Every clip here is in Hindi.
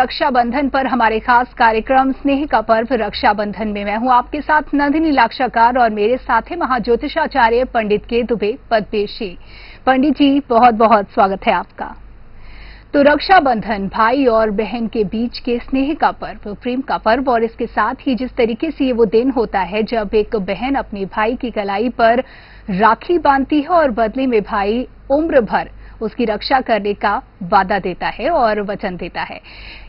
रक्षाबंधन पर हमारे खास कार्यक्रम स्नेह का पर्व रक्षाबंधन में मैं हूं आपके साथ नंदिनी लाक्षाकार और मेरे साथ है महाज्योतिषाचार्य पंडित के दुबे पद्मेशी। पंडित जी, बहुत बहुत स्वागत है आपका। तो रक्षाबंधन भाई और बहन के बीच के स्नेह का पर्व, प्रेम का पर्व, और इसके साथ ही जिस तरीके से ये वो दिन होता है जब एक बहन अपने भाई की कलाई पर राखी बांधती है और बदले में भाई उम्र भर उसकी रक्षा करने का वादा देता है और वचन देता है।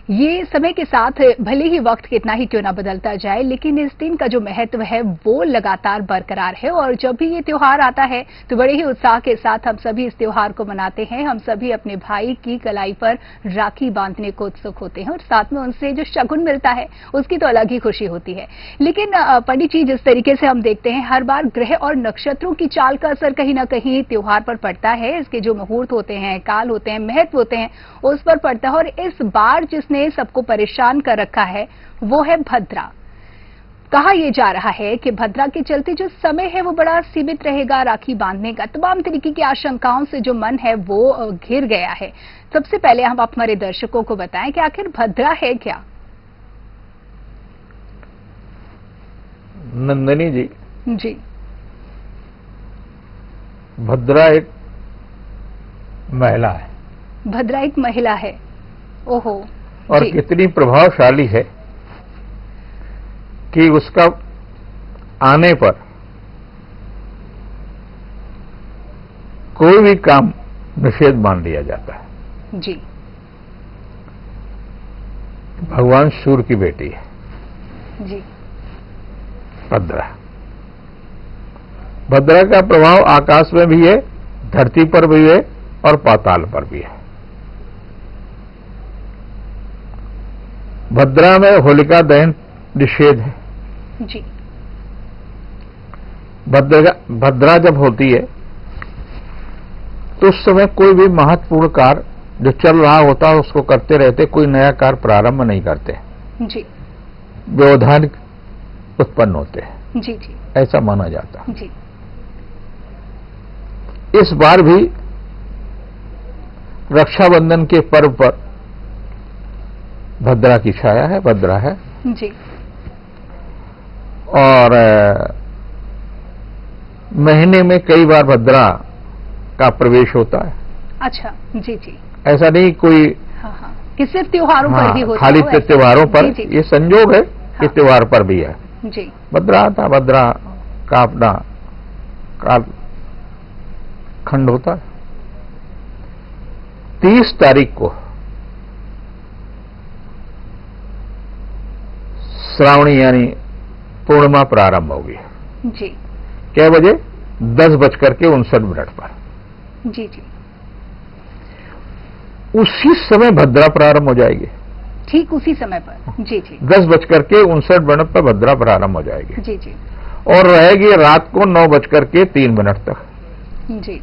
ये समय के साथ भले ही वक्त कितना ही क्यों ना बदलता जाए, लेकिन इस दिन का जो महत्व है वो लगातार बरकरार है। और जब भी ये त्योहार आता है तो बड़े ही उत्साह के साथ हम सभी इस त्योहार को मनाते हैं। हम सभी अपने भाई की कलाई पर राखी बांधने को उत्सुक होते हैं और साथ में उनसे जो शगुन मिलता है उसकी तो अलग ही खुशी होती है। लेकिन पंडित जी, जिस तरीके से हम देखते हैं हर बार ग्रह और नक्षत्रों की चाल का असर कहीं ना कहीं त्योहार पर पड़ता है। इसके जो मुहूर्त होते हैं, काल होते हैं, महत्व होते हैं, उस पर पड़ता है। और इस बार जिसने सबको परेशान कर रखा है वो है भद्रा। कहा यह जा रहा है कि भद्रा के चलते जो समय है वो बड़ा सीमित रहेगा राखी बांधने का। तमाम तरीके की आशंकाओं से जो मन है वो घिर गया है। सबसे पहले हम हमारे दर्शकों को बताएं कि आखिर भद्रा है क्या। नंदिनी जी, भद्रा एक महिला है। भद्रा एक महिला है। ओहो। और कितनी प्रभावशाली है कि उसका आने पर कोई भी काम निषेध मान लिया जाता है। जी। भगवान सूर्य की बेटी है जी। भद्रा। भद्रा का प्रभाव आकाश में भी है, धरती पर भी है और पाताल पर भी है। भद्रा में होलिका दहन निषेध है। जी। भद्रा जब होती है तो उस समय कोई भी महत्वपूर्ण कार्य जो चल रहा होता है उसको करते रहते, कोई नया कार्य प्रारंभ नहीं करते। जी। व्यवधान उत्पन्न होते हैं। जी जी। ऐसा माना जाता है। जी। इस बार भी रक्षाबंधन के पर्व पर भद्रा की छाया है, भद्रा है। जी। और महीने में कई बार भद्रा का प्रवेश होता है। अच्छा। जी जी। ऐसा नहीं कोई हाँ, कि सिर्फ त्योहारों पर ही होता खाली त्योहारों पर। जी, जी। ये संयोग है कि त्योहार पर भी है। जी। भद्रा था, भद्रा का अपना काल खंड होता है। 30 तारीख को श्रावणी यानी पूर्णिमा प्रारंभ होगी। जी। क्या बजे? 10:59 पर। जी जी। उसी समय भद्रा प्रारंभ हो जाएगी। ठीक उसी समय पर। जी जी। 10:59 पर भद्रा प्रारंभ हो जाएगी। जी जी। और रहेगी रात को 9:03 तक। जी।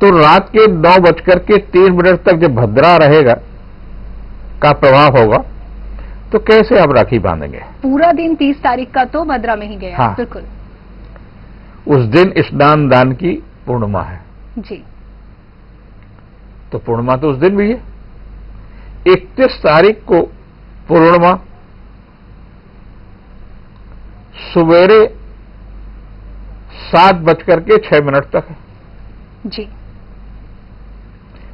तो रात के 9:03 तक जब भद्रा रहेगा का प्रभाव होगा तो कैसे आप राखी बांधेंगे? पूरा दिन 30 तारीख का तो भद्रा में ही गया। हाँ। बिल्कुल। उस दिन स्नान दान की पूर्णिमा है। जी। तो पूर्णिमा तो उस दिन भी है। 31 तारीख को पूर्णिमा सवेरे 7:06 तक है। जी।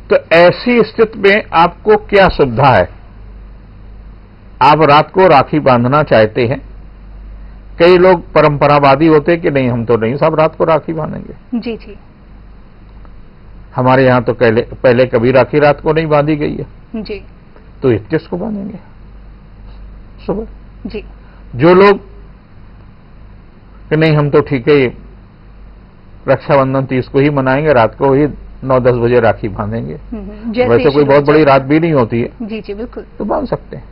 तो ऐसी स्थिति में आपको क्या सुविधा है? आप रात को राखी बांधना चाहते हैं। कई लोग परंपरावादी होते कि नहीं, हम तो नहीं सब रात को राखी बांधेंगे। जी जी। हमारे यहां तो पहले कभी राखी रात को नहीं बांधी गई है। जी। तो 31 को बांधेंगे सुबह। जी। जो लोग कि नहीं हम तो ठीक है रक्षाबंधन 30 को ही मनाएंगे, रात को ही 9-10 बजे राखी बांधेंगे। वैसे कोई बहुत बड़ी रात भी नहीं होती है। जी जी बिल्कुल। तो बांध सकते हैं।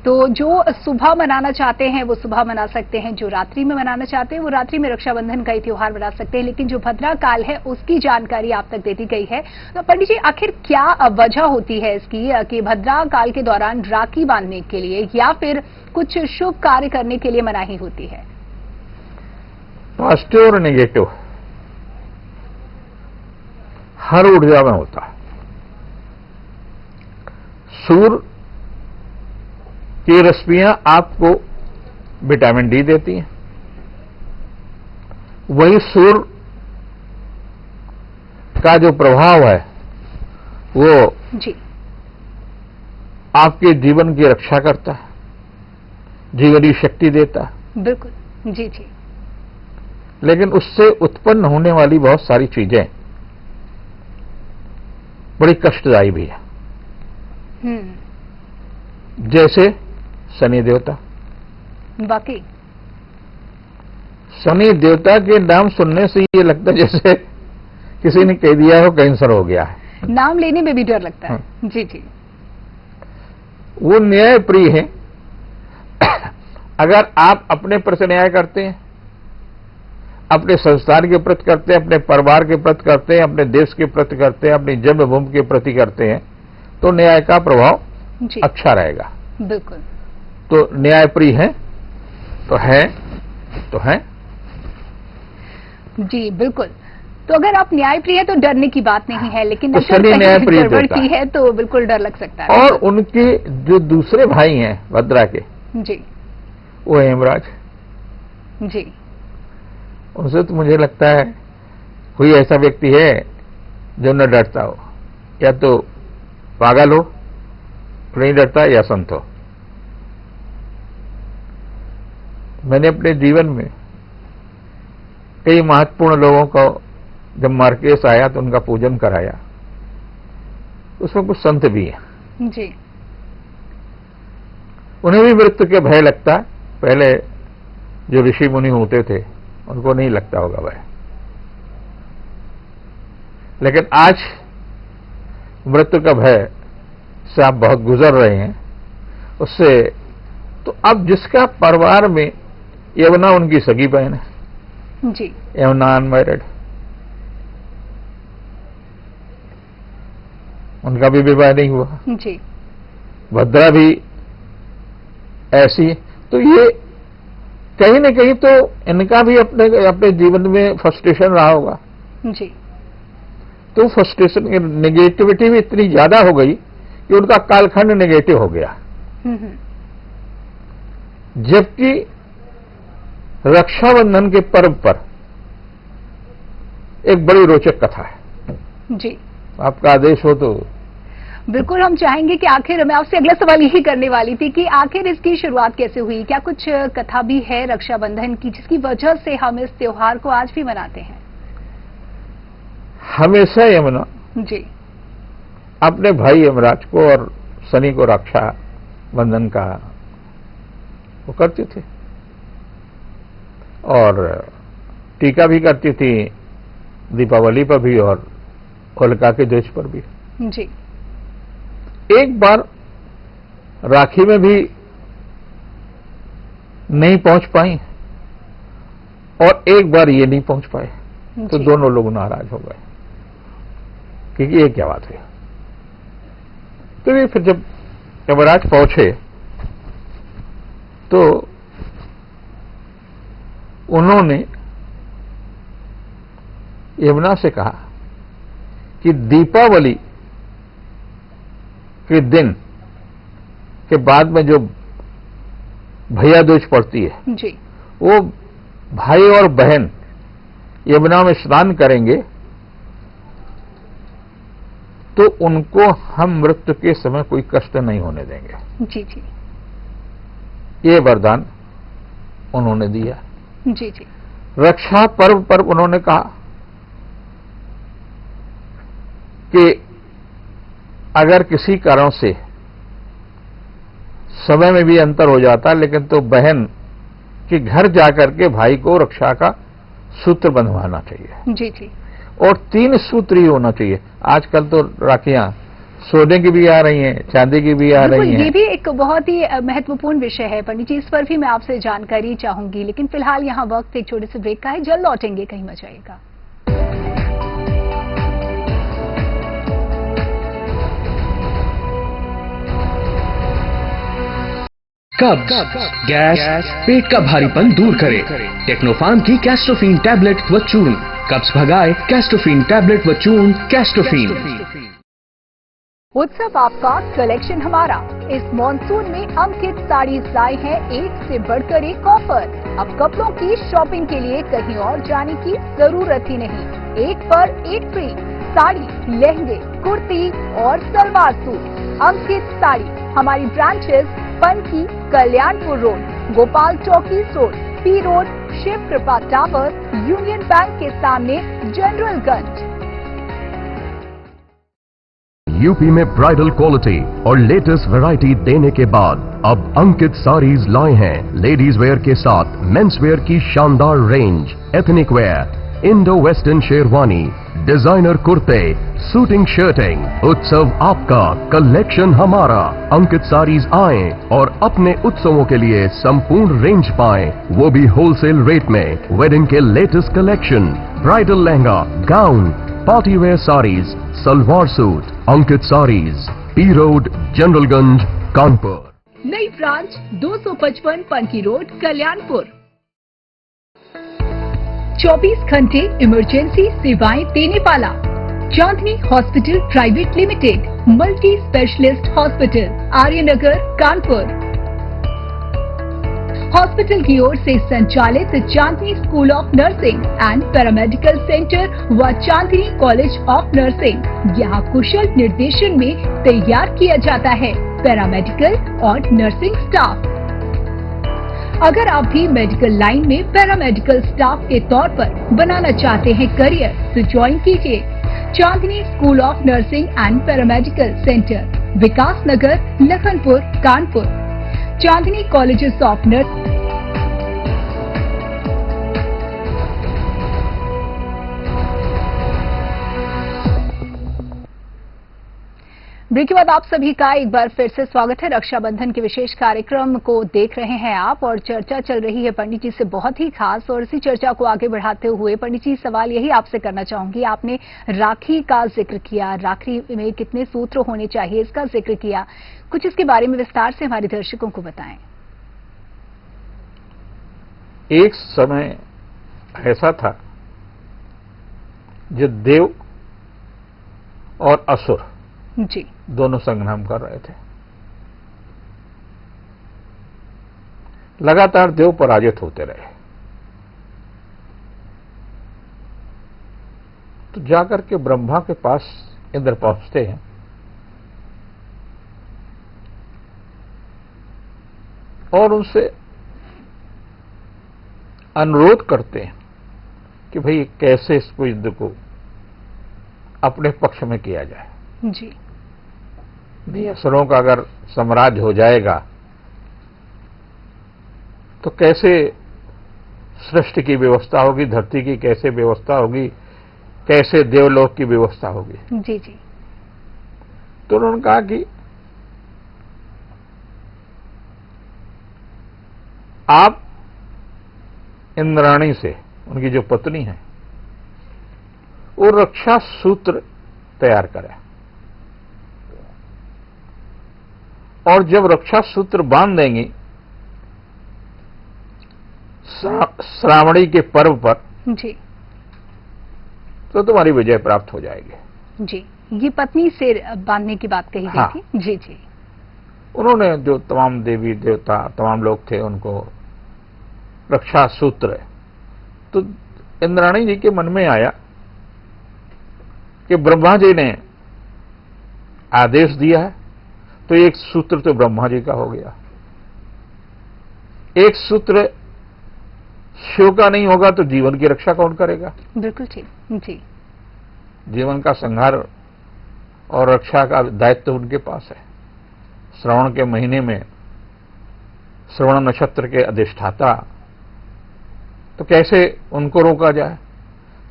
तो जो सुबह मनाना चाहते हैं वो सुबह मना सकते हैं, जो रात्रि में मनाना चाहते हैं वो रात्रि में रक्षाबंधन का ही त्योहार मना सकते हैं। लेकिन जो भद्रा काल है उसकी जानकारी आप तक दे दी गई है। तो पंडित जी, आखिर क्या वजह होती है इसकी कि भद्रा काल के दौरान राखी बांधने के लिए या फिर कुछ शुभ कार्य करने के लिए मनाही होती है? पॉजिटिव और नेगेटिव हर ऊर्जा में होता है। सूर्य की रश्मियां आपको विटामिन डी देती हैं, वही सूर्य का जो प्रभाव है वो जी आपके जीवन की रक्षा करता है, जीवनी शक्ति देता है। बिल्कुल। जी जी। लेकिन उससे उत्पन्न होने वाली बहुत सारी चीजें बड़ी कष्टदायी भी है। जैसे शनि देवता। वाकई शनि देवता के नाम सुनने से ये लगता है जैसे किसी ने कह दिया हो कैंसर हो गया है। नाम लेने में भी डर लगता है। जी जी। वो न्याय प्रिय है। अगर आप अपने प्रति न्याय करते हैं, अपने संस्थान के प्रति करते हैं, अपने परिवार के प्रति करते हैं, अपने देश के प्रति करते हैं, अपनी जन्मभूमि के प्रति करते हैं, तो न्याय का प्रभाव अच्छा रहेगा। बिल्कुल। तो न्याय प्रिय है तो है तो है। जी बिल्कुल। तो अगर आप न्यायप्रिय है तो डरने की बात नहीं है, लेकिन तो शनि न्यायप्रिय गड़बड़ की है तो बिल्कुल डर लग सकता है। और उनके जो दूसरे भाई हैं भद्रा के, जी वो है यमराज। जी। उनसे तो मुझे लगता है कोई ऐसा व्यक्ति है जो न डरता हो, या तो पागल हो, नहीं डरता, या संत हो। मैंने अपने जीवन में कई महत्वपूर्ण लोगों को जब मार्केस आया तो उनका पूजन कराया, उसमें कुछ संत भी हैं। जी। उन्हें भी मृत्यु के भय लगता है। पहले जो ऋषि मुनि होते थे उनको नहीं लगता होगा भय, लेकिन आज मृत्यु का भय से आप बहुत गुजर रहे हैं उससे। तो अब जिसका परिवार में यमुना उनकी सगी बहन है, जी, यमुना अनमैरिड, उनका भी विवाह नहीं हुआ, जी, भद्रा भी ऐसी, तो ये कहीं न कहीं तो इनका भी अपने अपने जीवन में फ्रस्ट्रेशन रहा होगा। जी। तो फ्रस्ट्रेशन नेगेटिविटी भी इतनी ज्यादा हो गई कि उनका कालखंड नेगेटिव हो गया। जबकि रक्षाबंधन के पर्व पर एक बड़ी रोचक कथा है। जी, आपका आदेश हो तो। बिल्कुल, हम चाहेंगे कि आखिर मैं आपसे अगला सवाल यही करने वाली थी कि आखिर इसकी शुरुआत कैसे हुई? क्या कुछ कथा भी है रक्षाबंधन की जिसकी वजह से हम इस त्योहार को आज भी मनाते हैं? हमेशा यमुना जी अपने भाई यमराज को और शनि को रक्षा बंधन का वो करती थी, और टीका भी करती थी दीपावली पर भी और होलिका के द्वेष पर भी। जी। एक बार राखी में भी नहीं पहुंच पाई और एक बार ये नहीं पहुंच पाए, तो दोनों लोग नाराज हो गए क्योंकि ये क्या बात है। तो ये फिर जब यमराज पहुंचे तो उन्होंने यमुना से कहा कि दीपावली के दिन के बाद में जो भैया दूज पड़ती है, जी, वो भाई और बहन यमुना में स्नान करेंगे तो उनको हम मृत्यु के समय कोई कष्ट नहीं होने देंगे। जी जी। ये वरदान उन्होंने दिया। जी जी। रक्षा पर्व पर उन्होंने कहा कि अगर किसी कारण से समय में भी अंतर हो जाता, लेकिन तो बहन के घर जाकर के भाई को रक्षा का सूत्र बंधवाना चाहिए। जी जी। और 3 सूत्र ही होना चाहिए। आजकल तो राखियां सोने की भी आ रही हैं, चांदी की भी आ रही हैं। ये भी एक बहुत ही महत्वपूर्ण विषय है पंडित जी, इस पर भी मैं आपसे जानकारी चाहूंगी, लेकिन फिलहाल यहाँ वक्त एक छोटे से ब्रेक का है, जल्द लौटेंगे, कहीं मत जाइएगा। कब्ज, गैस, पेट का भारीपन दूर करे। टेक्नोफार्म की कैस्टोफिन टैबलेट व चूर्ण कब्ज भगाए। कैस्टोफिन टैबलेट व चूर्ण कैस्टोफिन। उत्सव आपका, कलेक्शन हमारा। इस मॉनसून में अंकित साड़ीज लाए हैं एक से बढ़कर एक ऑफर। अब कपड़ों की शॉपिंग के लिए कहीं और जाने की जरूरत ही नहीं। एक पर एक फ्री साड़ी, लहंगे, कुर्ती और सलवार सूट। अंकित साड़ी, हमारी ब्रांचेस पनकी, कल्याणपुर रोड, गोपाल चौकी रोड, पी रोड, शिव कृपा टावर, यूनियन बैंक के सामने, जनरलगंज। यूपी में ब्राइडल क्वालिटी और लेटेस्ट वैरायटी देने के बाद अब अंकित साड़ीज लाए हैं लेडीज वेयर के साथ मेंस वेयर की शानदार range, ethnic wear, Indo western sherwani, designer कुर्ते, सूटिंग शर्टिंग। उत्सव आपका, कलेक्शन हमारा। अंकित साड़ीज आएं और अपने उत्सवों के लिए संपूर्ण रेंज पाएं, वो भी होलसेल रेट में। वेडिंग के latest collection, bridal lehenga, gown, party wear saris, salwar suit. Ankit saris, P road, Generalganj, Kanpur. नई ब्रांच 255 पनकी रोड, कल्याणपुर। 24 घंटे इमरजेंसी सेवाएं देने वाला Chandni hospital private limited, multi specialist hospital, Aryanagar, Kanpur. Hospital की ओर से संचालित Chandni school of nursing and paramedical centre व चांदनी कॉलेज ऑफ नर्सिंग, यहाँ कुशल निर्देशन में तैयार किया जाता है पैरामेडिकल और नर्सिंग स्टाफ। अगर आप भी मेडिकल लाइन में पैरामेडिकल स्टाफ के तौर पर बनाना चाहते हैं करियर, तो ज्वाइन कीजिए Chandni school of nursing and paramedical centre, Vikas Nagar, Lakhanpur, Kanpur. Chandni colleges of nursing. Break के बाद आप सभी का एक बार फिर से स्वागत है। रक्षाबंधन के विशेष कार्यक्रम को देख रहे हैं आप और चर्चा चल रही है पंडित जी से बहुत ही खास। और इसी चर्चा को आगे बढ़ाते हुए पंडित जी, सवाल यही आपसे करना चाहूंगी। आपने राखी का जिक्र किया, राखी में कितने सूत्र होने चाहिए इसका जिक्र किया, कुछ इसके बारे में विस्तार से हमारे दर्शकों को बताएं। एक समय ऐसा था जब देव और असुर जी दोनों संग्राम कर रहे थे। लगातार देव पराजित होते रहे। तो जाकर के ब्रह्मा के पास इंद्र पहुंचते हैं और उनसे अनुरोध करते हैं कि भाई कैसे इसको युद्ध को अपने पक्ष में किया जाए। जी, असुरों का अगर साम्राज्य हो जाएगा तो कैसे सृष्टि की व्यवस्था होगी, धरती की कैसे व्यवस्था होगी, कैसे देवलोक की व्यवस्था होगी। जी जी। तो उन्होंने कहा कि आप इंद्राणी से, उनकी जो पत्नी है, वो रक्षा सूत्र तैयार करें और जब रक्षा सूत्र बांध देंगी श्रावणी के पर्व पर जी, तो तुम्हारी विजय प्राप्त हो जाएगी। जी, ये पत्नी से बांधने की बात कही गई थी। जी जी। उन्होंने जो तमाम देवी देवता तमाम लोग थे उनको रक्षा सूत्र, तो इंद्राणी जी के मन में आया कि ब्रह्मा जी ने आदेश दिया है तो एक सूत्र तो ब्रह्मा जी का हो गया, एक सूत्र शिव का नहीं होगा तो जीवन की रक्षा कौन करेगा। बिल्कुल ठीक। जी, जीवन का संहार और रक्षा का दायित्व उनके पास है। श्रवण के महीने में श्रवण नक्षत्र के अधिष्ठाता, तो कैसे उनको रोका जाए।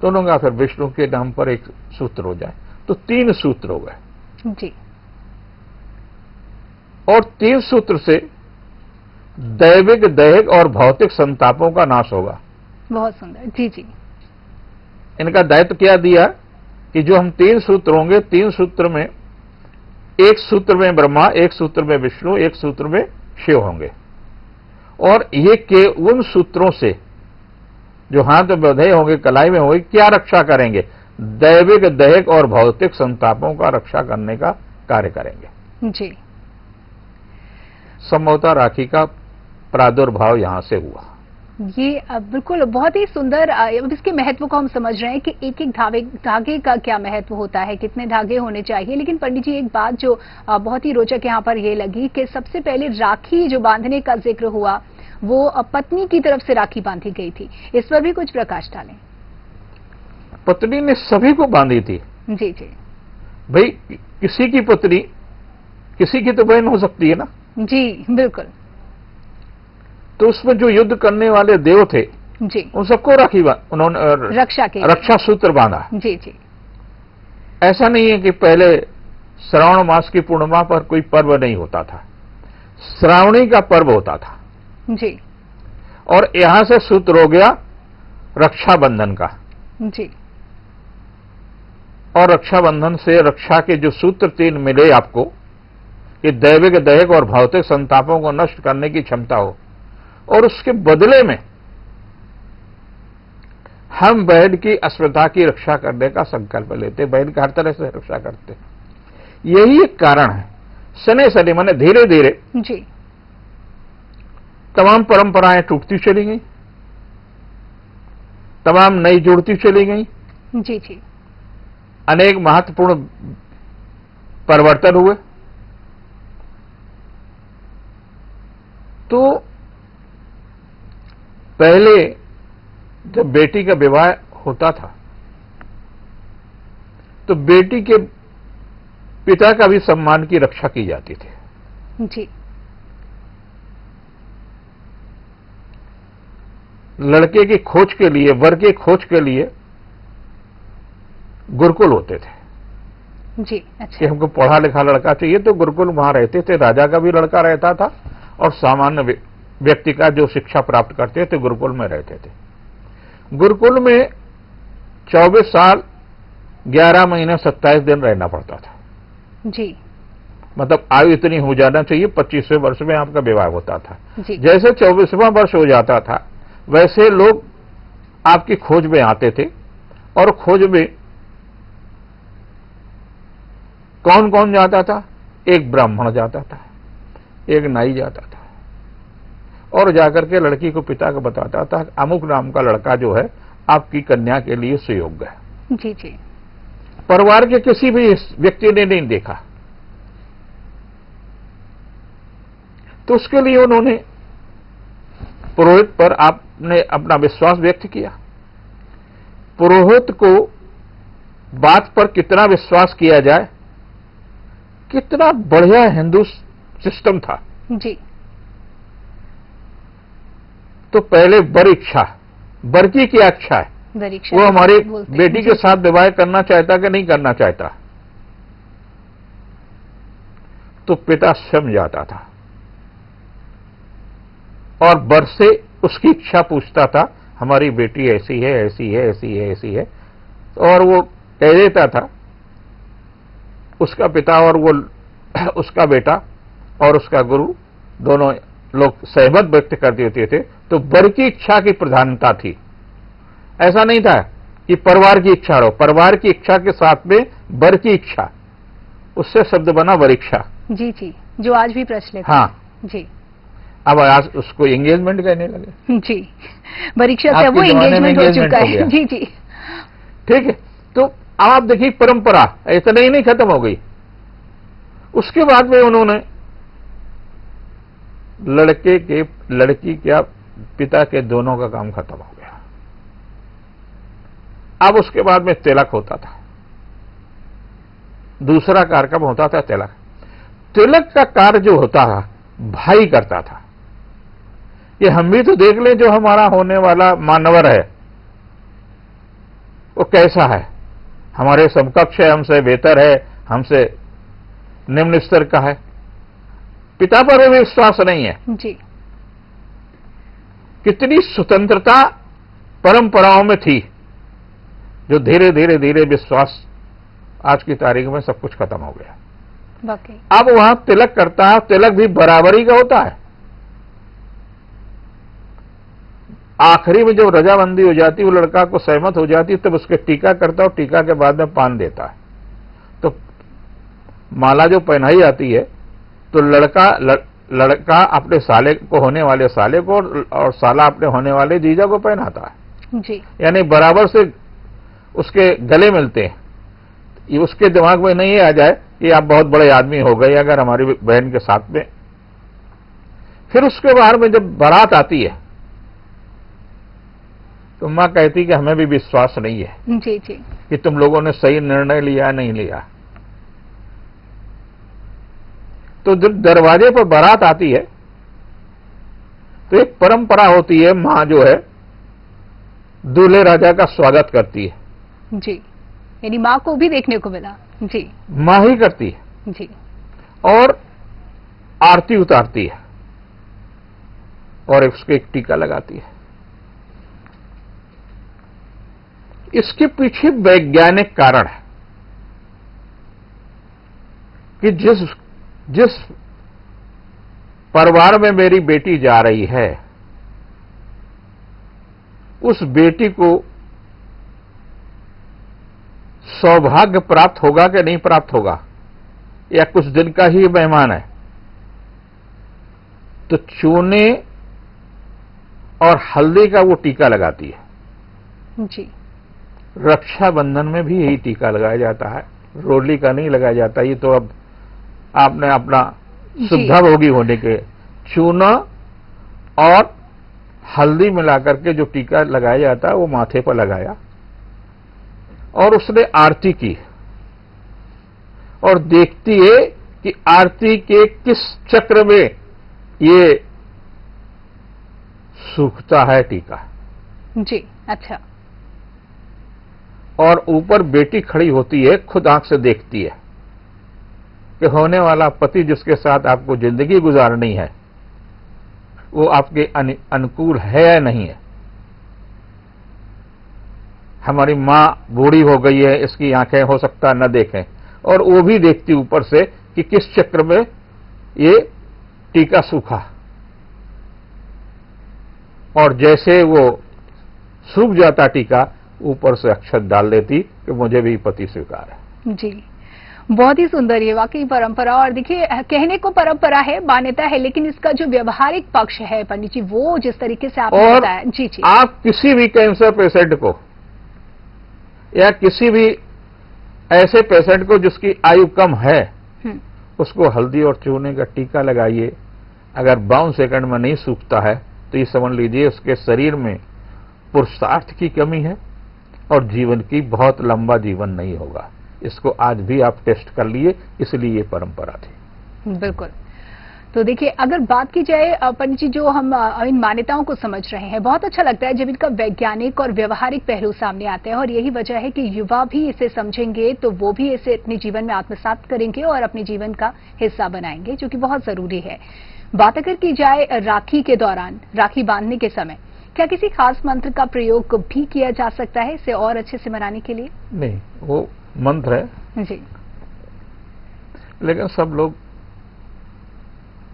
तो उन्होंने कहा फिर विष्णु के नाम पर एक सूत्र हो जाए। तो 3 सूत्र हो गए जी। और 3 सूत्र से दैविक, दैहिक और भौतिक संतापों का नाश होगा। बहुत सुंदर। जी जी। इनका दायित्व क्या दिया कि जो हम 3 सूत्र होंगे, 3 सूत्र में, एक सूत्र में ब्रह्मा, एक सूत्र में विष्णु, एक सूत्र में शिव होंगे और ये के उन सूत्रों से जो हाथ में बंधे होंगे, कलाई में होंगे, क्या रक्षा करेंगे। दैविक, दैहिक और भौतिक संतापों का रक्षा करने का कार्य करेंगे। जी, समझौता राखी का प्रादुर्भाव यहां से हुआ। ये बिल्कुल बहुत ही सुंदर। अब इसके महत्व को हम समझ रहे हैं कि एक एक धागे का क्या महत्व होता है, कितने धागे होने चाहिए। लेकिन पंडित जी, एक बात जो बहुत ही रोचक यहाँ पर ये लगी कि सबसे पहले राखी जो बांधने का जिक्र हुआ वो पत्नी की तरफ से राखी बांधी गई थी। इस पर भी कुछ प्रकाश डालें। पत्नी ने सभी को बांधी थी। जी जी भाई, किसी की पत्नी किसी की तो बहन हो सकती है ना। जी, बिल्कुल। तो उसमें जो युद्ध करने वाले देव थे जी, उन सबको उन्होंने रक्षा सूत्र बांधा। जी जी, ऐसा नहीं है कि पहले श्रावण मास की पूर्णिमा पर कोई पर्व नहीं होता था, श्रावणी का पर्व होता था जी, और यहां से सूत्र हो गया रक्षाबंधन का। जी, और रक्षाबंधन से रक्षा के जो सूत्र 3 मिले आपको, कि दैविक, दैहिक और भौतिक संतापों को नष्ट करने की क्षमता हो, और उसके बदले में हम बहन की अस्मिता की रक्षा करने का संकल्प लेते, बहन की हर तरह से रक्षा करते। यही एक कारण है। शनि शनि माने धीरे धीरे जी, तमाम परंपराएं टूटती चली गई, तमाम नई जुड़ती चली गई, जी जी, अनेक महत्वपूर्ण परिवर्तन हुए। तो पहले जब बेटी का विवाह होता था तो बेटी के पिता का भी सम्मान की रक्षा की जाती थी। जी, लड़के की खोज के लिए, वर की खोज के लिए गुरुकुल होते थे। जी, कि अच्छा, हमको पढ़ा लिखा लड़का चाहिए, तो गुरुकुल वहां रहते थे। राजा का भी लड़का रहता था और सामान्य व्यक्ति का जो शिक्षा प्राप्त करते थे गुरुकुल में रहते थे। गुरुकुल में 24 साल 11 महीने 27 दिन रहना पड़ता था। जी, मतलब आयु इतनी हो जाना चाहिए, 25वें वर्ष में आपका विवाह होता था। जी, जैसे 24वां वर्ष हो जाता था वैसे लोग आपकी खोज में आते थे, और खोज में कौन कौन जाता था? एक ब्राह्मण जाता था, एक नाई जाता था, और जाकर के लड़की को पिता को बताता था अमुक नाम का लड़का जो है आपकी कन्या के लिए सुयोग्य है। जी, जी, परिवार के किसी भी व्यक्ति ने नहीं देखा, तो उसके लिए उन्होंने पुरोहित पर आपने अपना विश्वास व्यक्त किया। पुरोहित को बात पर कितना विश्वास किया जाए, कितना बढ़िया हिंदू सिस्टम था। जी, तो पहले वर इच्छा, वर की क्या इच्छा है, परीक्षा वो हमारी बोलते हैं। बेटी के साथ विवाह करना चाहता कि नहीं करना चाहता। तो पिता स्वयं जाता था और वर से उसकी इच्छा पूछता था, हमारी बेटी ऐसी है, ऐसी है, ऐसी है, ऐसी है, और वो कह देता था। उसका पिता और वो उसका बेटा और उसका गुरु दोनों लोग सहमत व्यक्त कर देते थे। तो वर की इच्छा की प्रधानता थी। ऐसा नहीं था कि परिवार की इच्छा हो, परिवार की इच्छा के साथ में वर की इच्छा, उससे शब्द बना वरीक्षा। जी जी, जो आज भी प्रचलित है। हाँ, जी अब आज उसको एंगेजमेंट कहने लगे। जी, परीक्षा से आपके वो जमाने में एंगेजमेंट हो engagement चुका हो है। गया। जी जी, ठीक है, तो अब आप देखिए परंपरा इतना ही नहीं खत्म हो गई। उसके बाद में उन्होंने लड़की के पिता के दोनों का काम खत्म हो गया। अब उसके बाद में तिलक होता था, दूसरा कार्यक्रम होता था तिलक। तिलक का कार्य जो होता था भाई करता था। ये हम भी तो देख लें, जो हमारा होने वाला मानवर है वो कैसा है, हमारे समकक्ष है, हमसे बेहतर है, हमसे निम्न स्तर का है। पिता पर भी विश्वास नहीं है। जी, कितनी स्वतंत्रता परंपराओं में थी, जो धीरे धीरे धीरे विश्वास आज की तारीख में सब कुछ खत्म हो गया। वाकई। अब वहां तिलक करता है, तिलक भी बराबरी का होता है। आखिरी में जब रजाबंदी हो जाती, वो लड़का को सहमत हो जाती, तब उसके टीका करता है और टीका के बाद में पान देता है। तो माला जो पहनाई जाती है तो लड़का अपने साले को होने वाले साले को और साला अपने होने वाले जीजा को पहनाता है जी। यानी बराबर से उसके गले मिलते हैं। ये उसके दिमाग में नहीं आ जाए कि आप बहुत बड़े आदमी हो गए अगर हमारी बहन के साथ में। फिर उसके बाहर में जब बारात आती है तो मां कहती कि हमें भी विश्वास नहीं है जी जी कि तुम लोगों ने सही निर्णय लिया नहीं लिया। तो जब दरवाजे पर बारात आती है तो एक परंपरा होती है, मां जो है दूल्हे राजा का स्वागत करती है जी, यानी माँ को भी देखने को मिला। जी मां ही करती है जी और आरती उतारती है और उसको एक टीका लगाती है। इसके पीछे वैज्ञानिक कारण है कि जिस परिवार में मेरी बेटी जा रही है उस बेटी को सौभाग्य प्राप्त होगा कि नहीं प्राप्त होगा, या कुछ दिन का ही मेहमान है, तो चूने और हल्दी का वो टीका लगाती है। जी रक्षाबंधन में भी यही टीका लगाया जाता है, रोली का नहीं लगाया जाता। ये तो अब आपने अपना सुविधा भोगी होने के चूना और हल्दी मिलाकर के जो टीका लगाया जाता है वो माथे पर लगाया और उसने आरती की और देखती है कि आरती के किस चक्र में ये सूखता है टीका। जी अच्छा। और ऊपर बेटी खड़ी होती है, खुद आंख से देखती है कि होने वाला पति जिसके साथ आपको जिंदगी गुजारनी है वो आपके अनुकूल है या नहीं है। हमारी मां बूढ़ी हो गई है, इसकी आंखें हो सकता न देखें, और वो भी देखती ऊपर से कि किस चक्र में ये टीका सूखा, और जैसे वो सूख जाता टीका ऊपर से अक्षत डाल देती कि मुझे भी पति स्वीकार है। जी बहुत ही सुंदर ये वाकई परंपरा। और देखिए कहने को परंपरा है, मान्यता है, लेकिन इसका जो व्यवहारिक पक्ष है पंडित जी वो जिस तरीके से आपने बताया। जी जी आप किसी भी कैंसर पेशेंट को या किसी भी ऐसे पेशेंट को जिसकी आयु कम है उसको हल्दी और चूने का टीका लगाइए, अगर 52 सेकंड में नहीं सूखता है तो ये समझ लीजिए उसके शरीर में पुरुषार्थ की कमी है और जीवन की बहुत लंबा जीवन नहीं होगा। इसको आज भी आप टेस्ट कर लिए, इसलिए ये परंपरा थी। बिल्कुल। तो देखिए अगर बात की जाए पंडित जी, जो हम इन मान्यताओं को समझ रहे हैं, बहुत अच्छा लगता है जब इनका वैज्ञानिक और व्यवहारिक पहलू सामने आते हैं, और यही वजह है कि युवा भी इसे समझेंगे तो वो भी इसे अपने जीवन में आत्मसात करेंगे और अपने जीवन का हिस्सा बनाएंगे, जो कि बहुत जरूरी है। बात अगर की जाए राखी के दौरान, राखी बांधने के समय, क्या किसी खास मंत्र का प्रयोग भी किया जा सकता है इसे और अच्छे से मनाने के लिए? नहीं, वो मंत्र है जी, लेकिन सब लोग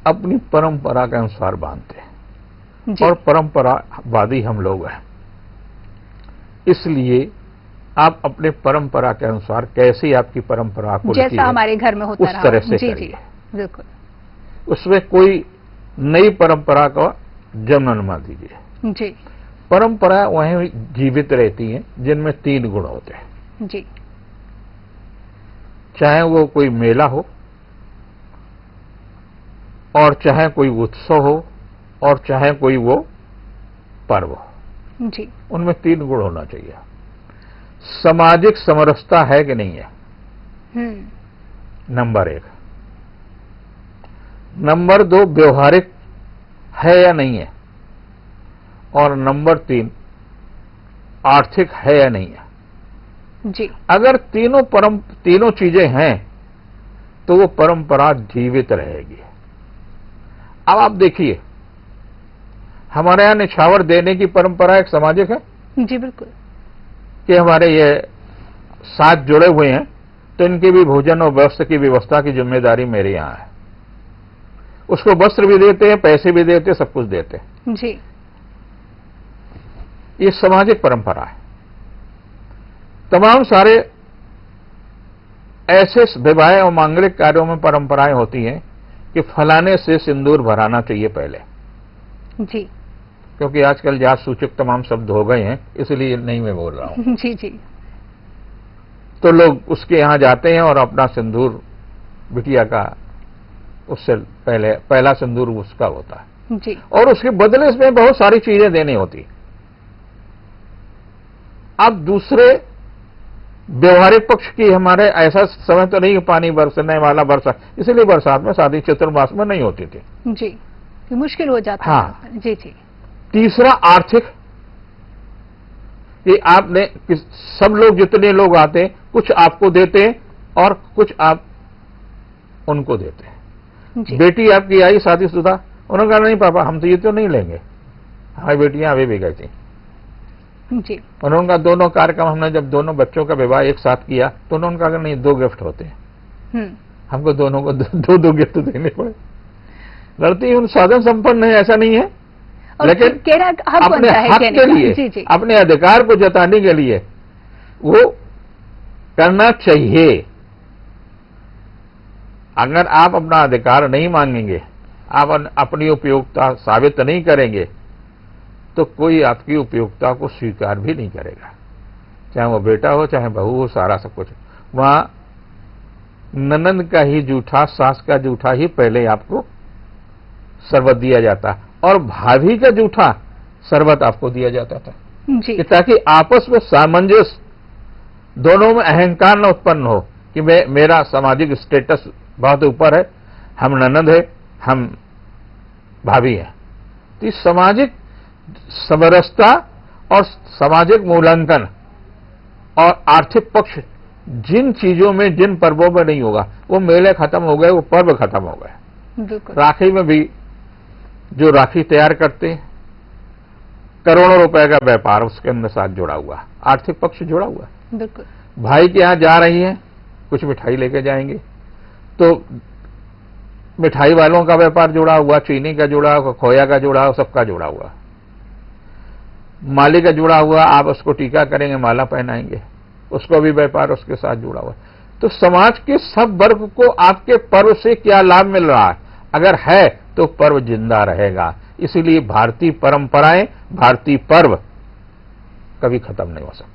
अपनी परंपरा के अनुसार बांधते हैं और परंपरावादी हम लोग हैं, इसलिए आप अपने परंपरा के अनुसार कैसी आपकी परंपरा को जैसा हमारे घर में होता उस तरह से जी करिए। जी बिल्कुल। उसमें कोई नई परंपरा का जन्म न दीजिए। जी परंपरा वहीं जीवित रहती हैं जिनमें 3 गुण होते हैं, जी चाहे वो कोई मेला हो और चाहे कोई उत्सव हो और चाहे कोई वो पर्व हो, जी उनमें 3 गुण होना चाहिए। सामाजिक समरसता है कि नहीं है, नंबर 1। नंबर 2 व्यवहारिक है या नहीं है, और नंबर 3 आर्थिक है या नहीं है। जी अगर तीनों चीजें हैं तो वो परंपरा जीवित रहेगी। अब आप देखिए, हमारे यहां निछावर देने की परंपरा एक सामाजिक है जी बिल्कुल, कि हमारे ये साथ जुड़े हुए हैं तो इनकी भी भोजन और वस्त्र की व्यवस्था की जिम्मेदारी मेरे यहां है। उसको वस्त्र भी देते हैं, पैसे भी देते हैं, सब कुछ देते हैं। जी ये सामाजिक परंपरा है। तमाम सारे ऐसे विवाह और मांगलिक कार्यों में परंपराएं होती हैं कि फलाने से सिंदूर भराना चाहिए पहले, जी क्योंकि आजकल जात सूचक तमाम शब्द हो गए हैं, इसलिए नहीं मैं बोल रहा हूं। जी जी। तो लोग उसके यहां जाते हैं और अपना सिंदूर बिटिया का, उससे पहला सिंदूर उसका होता है जी। और उसके बदले इसमें बहुत सारी चीजें देनी होती। अब दूसरे व्यवहारिक पक्ष की हमारे ऐसा समय तो नहीं कि पानी बरसने वाला बरसा, इसलिए बरसात में शादी चतुर्मास में नहीं होती थी जी, ये मुश्किल हो जाता हाँ। है। जी जी। तीसरा आर्थिक, कि आपने सब लोग जितने लोग आते हैं कुछ आपको देते हैं और कुछ आप उनको देते हैं। जी। बेटी आपकी आई शादीशुदा, उन्होंने कहा नहीं पापा हम तो ये तो नहीं लेंगे, हमारी बेटियां अभी भी गई थी। जी। उन्होंने कहा दोनों कार्यक्रम हमने जब दोनों बच्चों का विवाह एक साथ किया तो उन्होंने कहा नहीं 2 गिफ्ट होते हैं, हमको दोनों को दो गिफ्ट देने पड़े। लड़ती उन साधन संपन्न है ऐसा नहीं है, लेकिन अपने हक के लिए, जी जी। अपने अधिकार को जताने के लिए वो करना चाहिए। अगर आप अपना अधिकार नहीं मांगेंगे, आप अपनी उपयोगिता साबित नहीं करेंगे, तो कोई आपकी उपयोगिता को स्वीकार भी नहीं करेगा, चाहे वो बेटा हो चाहे बहू हो, सारा सब कुछ। वहां ननंद का ही जूठा, सास का जूठा ही पहले आपको शरबत दिया जाता और भाभी का जूठा शरबत आपको दिया जाता था जी। कि ताकि आपस में सामंजस्य, दोनों में अहंकार न उत्पन्न हो कि मेरा सामाजिक स्टेटस बहुत ऊपर है, हम ननंद है, हम भाभी है। तो इस सामाजिक समरसता और सामाजिक मूल्यांकन और आर्थिक पक्ष जिन चीजों में, जिन पर्वों में नहीं होगा, वो मेले खत्म हो गए, वो पर्व खत्म हो गए। राखी में भी जो राखी तैयार करते हैं, करोड़ों रुपए का व्यापार उसके अंदर साथ जुड़ा हुआ, आर्थिक पक्ष जुड़ा हुआ। बिल्कुल। भाई के यहां जा रही हैं, कुछ मिठाई लेके जाएंगे, तो मिठाई वालों का व्यापार जुड़ा हुआ, चीनी का जुड़ा हुआ, खोया का जुड़ा हुआ, सबका जुड़ा हुआ। माली का जुड़ा हुआ, आप उसको टीका करेंगे, माला पहनाएंगे, उसको भी व्यापार उसके साथ जुड़ा हुआ। तो समाज के सब वर्ग को आपके पर्व से क्या लाभ मिल रहा है? अगर है तो पर्व जिंदा रहेगा। इसीलिए भारतीय परंपराएं, भारतीय पर्व कभी खत्म नहीं हो सकते।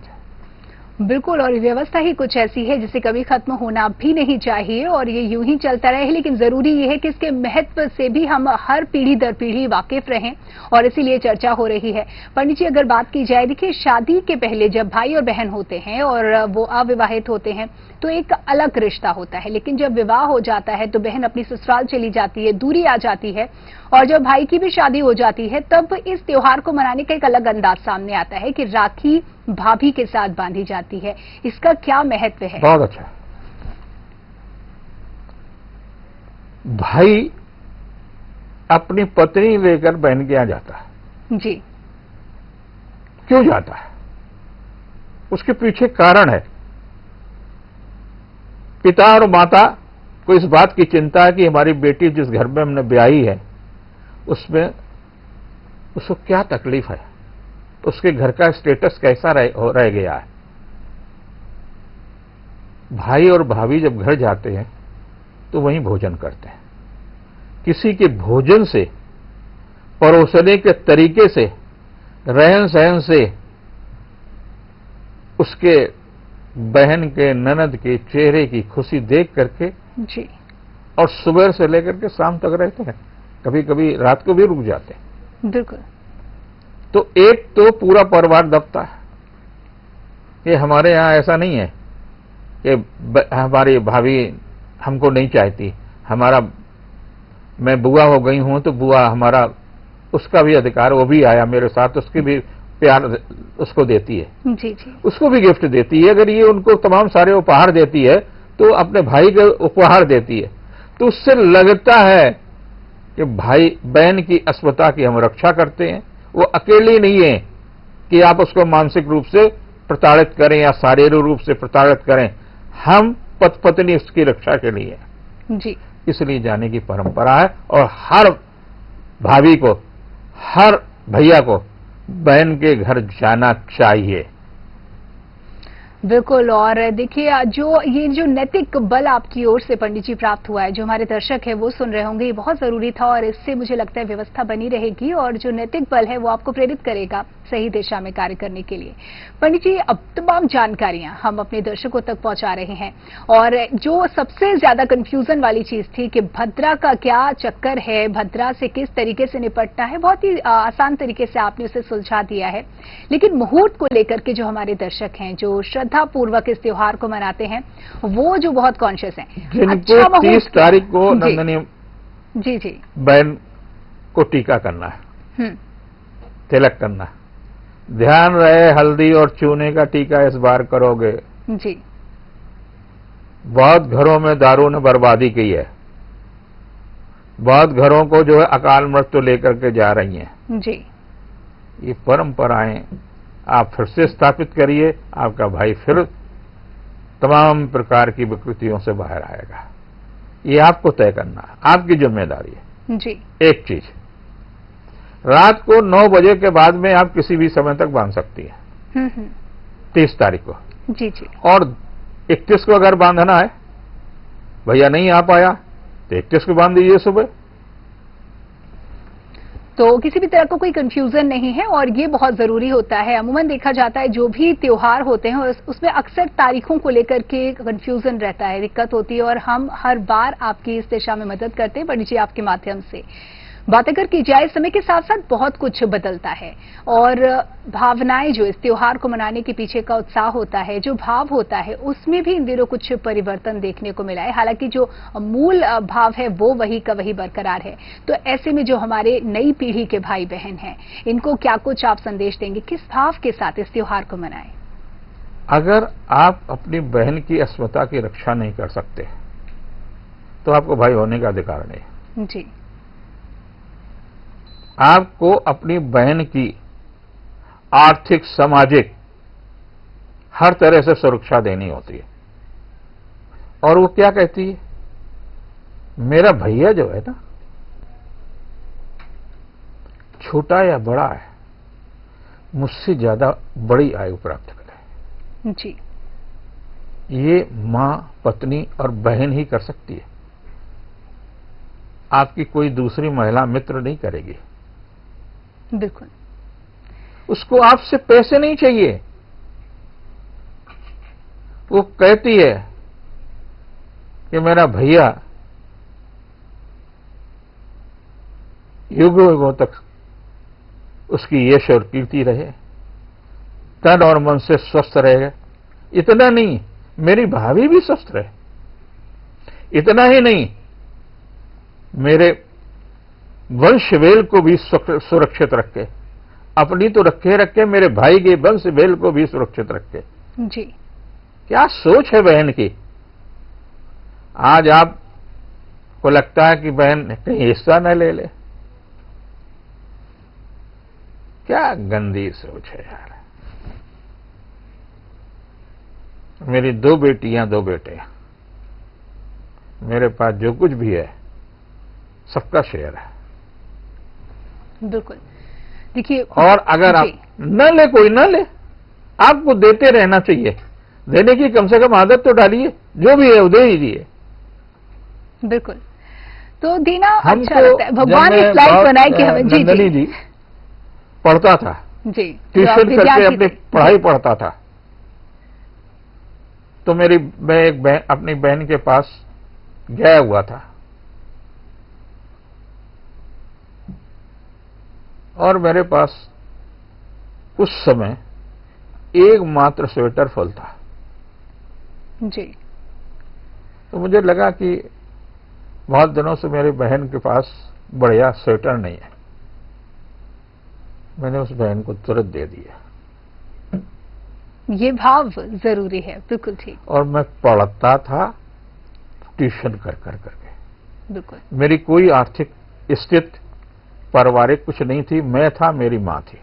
बिल्कुल, और व्यवस्था ही कुछ ऐसी है जिसे कभी खत्म होना भी नहीं चाहिए और ये यूं ही चलता रहे। लेकिन जरूरी ये है कि इसके महत्व से भी हम हर पीढ़ी दर पीढ़ी वाकिफ रहें और इसीलिए चर्चा हो रही है। पंडित जी, अगर बात की जाए, देखिए शादी के पहले जब भाई और बहन होते हैं और वो अविवाहित होते हैं तो एक अलग रिश्ता होता है, लेकिन जब विवाह हो जाता है तो बहन अपनी ससुराल चली जाती है, दूरी आ जाती है, और जब भाई की भी शादी हो जाती है तब इस त्योहार को मनाने का एक अलग अंदाज सामने आता है कि राखी भाभी के साथ बांधी जाती है। इसका क्या महत्व है? बहुत अच्छा। भाई अपनी पत्नी लेकर बहन के यहां जाता है। जी। क्यों जाता है? उसके पीछे कारण है। पिता और माता को इस बात की चिंता है कि हमारी बेटी जिस घर में हमने ब्याही है उसमें उसको क्या तकलीफ है, उसके घर का स्टेटस कैसा रह गया है। भाई और भाभी जब घर जाते हैं तो वहीं भोजन करते हैं। किसी के भोजन से, परोसने के तरीके से, रहन सहन से उसके बहन के, ननद के चेहरे की खुशी देख करके जी, और सुबह से लेकर के शाम तक रहते हैं, कभी कभी रात को भी रुक जाते हैं। बिल्कुल। तो एक तो पूरा परिवार दबता है। ये हमारे यहाँ ऐसा नहीं है कि हमारी भाभी हमको नहीं चाहती, हमारा, मैं बुआ हो गई हूं तो बुआ हमारा, उसका भी अधिकार, वो भी आया मेरे साथ, उसकी भी प्यार उसको देती है, जी जी, उसको भी गिफ्ट देती है। अगर ये उनको तमाम सारे उपहार देती है तो अपने भाई को उपहार देती है, तो उससे लगता है कि भाई बहन की अस्मिता की हम रक्षा करते हैं। वो अकेली नहीं है कि आप उसको मानसिक रूप से प्रताड़ित करें या शारीरिक रूप से प्रताड़ित करें, हम पति पत्नी उसकी रक्षा के लिए जी, इसलिए जाने की परंपरा है। और हर भाभी को, हर भैया को बहन के घर जाना चाहिए। बिल्कुल। और देखिए, जो नैतिक बल आपकी ओर से पंडित जी प्राप्त हुआ है, जो हमारे दर्शक है वो सुन रहे होंगे, ये बहुत जरूरी था और इससे मुझे लगता है व्यवस्था बनी रहेगी और जो नैतिक बल है वो आपको प्रेरित करेगा सही दिशा में कार्य करने के लिए। पंडित जी, अब तमाम जानकारियां हम अपने दर्शकों तक पहुंचा रहे हैं और जो सबसे ज्यादा कंफ्यूजन वाली चीज थी कि भद्रा का क्या चक्कर है, भद्रा से किस तरीके से निपटना है, बहुत ही आसान तरीके से आपने उसे सुलझा दिया है। लेकिन मुहूर्त को लेकर के जो हमारे दर्शक हैं, जो श्रद्धा पूर्वक इस त्योहार को मनाते हैं, वो जो बहुत कॉन्शियस हैं, जिनको 30 तारीख को नंदनी जी जी बहन को टीका करना है, तिलक करना है, ध्यान रहे हल्दी और चूने का टीका इस बार करोगे जी। बहुत घरों में दारू ने बर्बादी की है, बहुत घरों को जो है अकाल मृत्यु लेकर के जा रही हैं जी। ये परंपराएं आप फिर से स्थापित करिए, आपका भाई फिर तमाम प्रकार की विकृतियों से बाहर आएगा। ये आपको तय करना है, आपकी जिम्मेदारी है जी। एक चीज, रात को 9 बजे के बाद में आप किसी भी समय तक बांध सकती है 30 तारीख को जी जी। और 31 को अगर बांधना है, भैया नहीं आ पाया तो 31 को बांध दीजिए सुबह। तो किसी भी तरह का कोई कंफ्यूजन नहीं है और ये बहुत जरूरी होता है। अमूमन देखा जाता है जो भी त्योहार होते हैं उसमें अक्सर तारीखों को लेकर के कंफ्यूजन रहता है, दिक्कत होती है और हम हर बार आपकी इस दिशा में मदद करते हैं पंडित जी आपके माध्यम से। बात अगर की जाए, समय के साथ साथ बहुत कुछ बदलता है और भावनाएं जो इस त्योहार को मनाने के पीछे का उत्साह होता है, जो भाव होता है, उसमें भी इन दिनों कुछ परिवर्तन देखने को मिला है। हालांकि जो मूल भाव है वो वही का वही बरकरार है। तो ऐसे में जो हमारे नई पीढ़ी के भाई बहन हैं, इनको क्या कुछ आप संदेश देंगे, किस भाव के साथ इस त्योहार को मनाएं? अगर आप अपनी बहन की अस्मिता की रक्षा नहीं कर सकते तो आपको भाई होने का अधिकार नहीं जी। आपको अपनी बहन की आर्थिक, सामाजिक हर तरह से सुरक्षा देनी होती है। और वो क्या कहती है, मेरा भैया जो है ना, छोटा या बड़ा है, मुझसे ज्यादा बड़ी आयु प्राप्त करे जी। ये मां, पत्नी और बहन ही कर सकती है, आपकी कोई दूसरी महिला मित्र नहीं करेगी। बिल्कुल। उसको आपसे पैसे नहीं चाहिए। वो कहती है कि मेरा भैया युगों युगों तक उसकी यश और कीर्ति रहे, तन और मन से स्वस्थ रहे। इतना नहीं, मेरी भाभी भी स्वस्थ रहे। इतना ही नहीं, मेरे वंश वेल को भी सुरक्षित रखे, अपनी तो रखे मेरे भाई के वंश वेल को भी सुरक्षित रखे। जी। क्या सोच है बहन की। आज आपको लगता है कि बहन कहीं हिस्सा न ले ले, क्या गंदी सोच है यार। मेरी 2 बेटियां 2 बेटे, मेरे पास जो कुछ भी है सबका शेयर है। बिल्कुल। देखिए, और अगर आप न ले, कोई न ले, आपको देते रहना चाहिए। देने की कम से कम आदत तो डालिए, जो भी है वो दे दीजिए। बिल्कुल। तो देना अच्छा लगता है। भगवान ने लाइफ बनाई कि हमें नंदनी जी पढ़ता था जी, ट्यूशन करके अपनी पढ़ाई पढ़ता था, तो मैं अपनी बहन के पास गया हुआ था और मेरे पास उस समय एकमात्र स्वेटर फुल था जी। तो मुझे लगा कि बहुत दिनों से मेरी बहन के पास बढ़िया स्वेटर नहीं है। मैंने उस बहन को तुरंत दे दिया। ये भाव जरूरी है, बिल्कुल ठीक। और मैं पढ़ता था ट्यूशन कर करके। बिल्कुल। मेरी कोई आर्थिक स्थिति, पारिवारिक कुछ नहीं थी, मैं था, मेरी मां थी,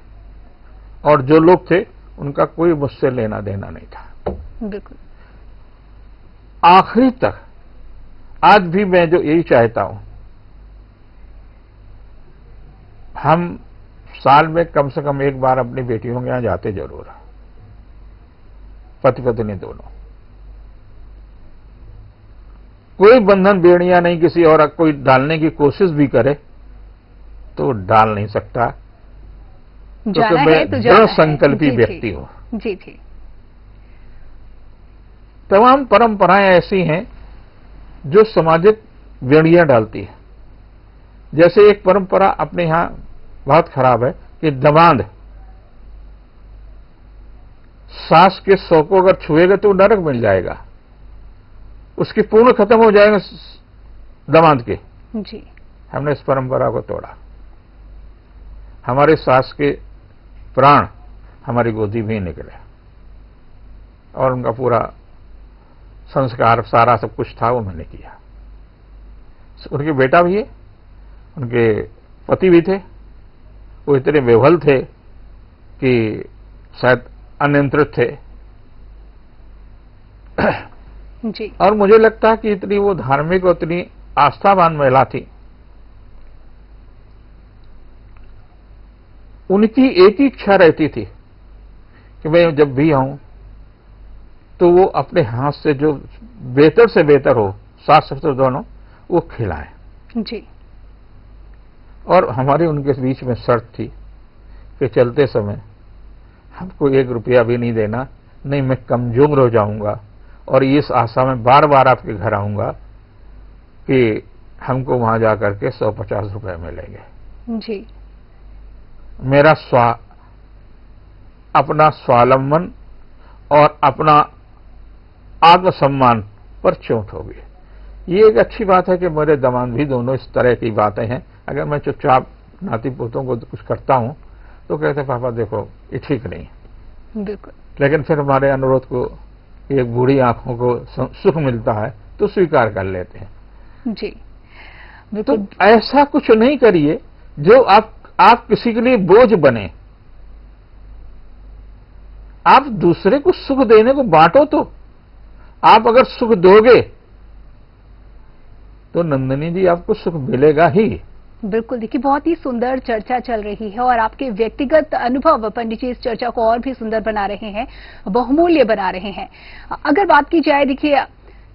और जो लोग थे उनका कोई मुझसे लेना देना नहीं था। बिल्कुल। आखिरी तक आज भी मैं जो यही चाहता हूं, हम साल में कम से कम एक बार अपनी बेटियों के यहां जाते जरूर हैं। पति पत्नी दोनों। कोई बंधन बेड़ियां नहीं, किसी और कोई डालने की कोशिश भी करे तो डाल नहीं सकता, क्योंकि मैं दृढ़ संकल्पी व्यक्ति हूं। जी जी। तमाम परंपराएं ऐसी हैं जो सामाजिक बेड़ियां डालती है। जैसे एक परंपरा अपने यहां बहुत खराब है कि दमाद सास के सौ को अगर छुएगा तो नरक मिल जाएगा, उसकी पूर्ण खत्म हो जाएगा दमाद के। जी। हमने इस परंपरा को तोड़ा। हमारे सास के प्राण हमारी गोदी में ही निकले और उनका पूरा संस्कार सारा सब कुछ था वो मैंने किया। उनके बेटा भी है, उनके पति भी थे, वो इतने बेवल थे कि शायद अनियंत्रित थे। जी। और मुझे लगता है कि इतनी वो धार्मिक और इतनी आस्थावान महिला थी, उनकी एक ही इच्छा रहती थी कि मैं जब भी आऊं तो वो अपने हाथ से जो बेहतर से बेहतर हो, सास ससुर दोनों, वो खिलाएं। जी। और हमारी उनके बीच में शर्त थी कि चलते समय हमको 1 रुपया भी नहीं देना, नहीं मैं कमजोर हो जाऊंगा और इस आशा में बार बार आपके घर आऊंगा कि हमको वहां जाकर के 150 रुपए मिलेंगे। जी। मेरा अपना स्वावलंबन और अपना आत्मसम्मान पर चोट होगी। ये एक अच्छी बात है कि मेरे दामाद भी दोनों इस तरह की बातें हैं। अगर मैं चुपचाप नाती पोतों को कुछ करता हूं तो कहते पापा देखो ये ठीक नहीं। बिल्कुल। लेकिन फिर हमारे अनुरोध को, एक बूढ़ी आंखों को सुख मिलता है तो स्वीकार कर लेते हैं। जी। तो ऐसा कुछ नहीं करिए जो आप किसी के लिए बोझ बने। आप दूसरे को सुख देने को बांटो। तो आप अगर सुख दोगे तो नंदिनी जी आपको सुख मिलेगा ही। बिल्कुल। देखिए, बहुत ही सुंदर चर्चा चल रही है और आपके व्यक्तिगत अनुभव पंडित जी इस चर्चा को और भी सुंदर बना रहे हैं, बहुमूल्य बना रहे हैं। अगर बात की जाए, देखिए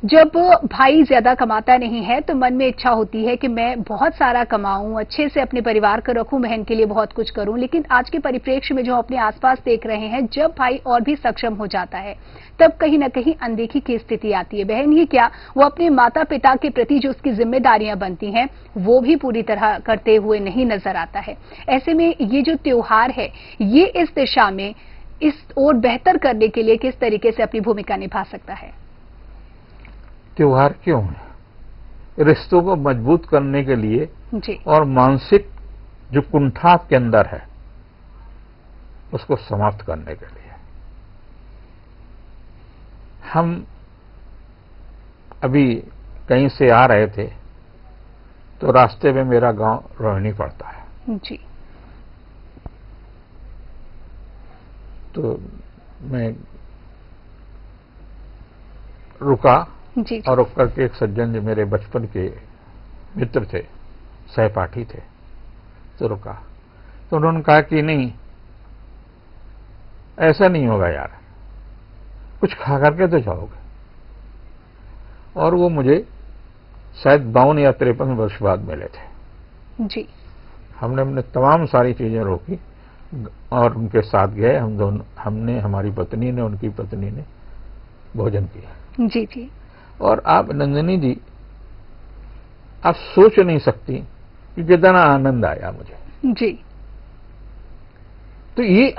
जब भाई ज्यादा कमाता नहीं है तो मन में इच्छा होती है कि मैं बहुत सारा कमाऊं, अच्छे से अपने परिवार को रखूं, बहन के लिए बहुत कुछ करूं। लेकिन आज के परिप्रेक्ष्य में जो अपने आसपास देख रहे हैं, जब भाई और भी सक्षम हो जाता है तब कहीं ना कहीं अनदेखी की स्थिति आती है। बहन ही क्या, वो अपने माता पिता के प्रति जो उसकी जिम्मेदारियां बनती हैं वो भी पूरी तरह करते हुए नहीं नजर आता है। ऐसे में ये जो त्योहार है, ये इस दिशा में इस ओर बेहतर करने के लिए किस तरीके से अपनी भूमिका निभा सकता है? त्योहार क्यों है? रिश्तों को मजबूत करने के लिए जी। और मानसिक जो कुंठा के अंदर है उसको समाप्त करने के लिए। हम अभी कहीं से आ रहे थे तो रास्ते में मेरा गांव रोहिणी पड़ता है। जी। तो मैं रुका जी। और रुक करके एक सज्जन जो मेरे बचपन के मित्र थे, सहपाठी थे, तो रुका। तो उन्होंने कहा कि नहीं, ऐसा नहीं होगा यार, कुछ खा करके तो जाओगे। और वो मुझे शायद 52 या 53 वर्ष बाद मिले थे। जी। हमने तमाम सारी चीजें रोकी और उनके साथ गए। हम दोनों, हमने, हमारी पत्नी ने, उनकी पत्नी ने भोजन किया। जी जी। और आप नंदिनी जी, आप सोच नहीं सकती कि कितना आनंद आया मुझे। जी। तो ये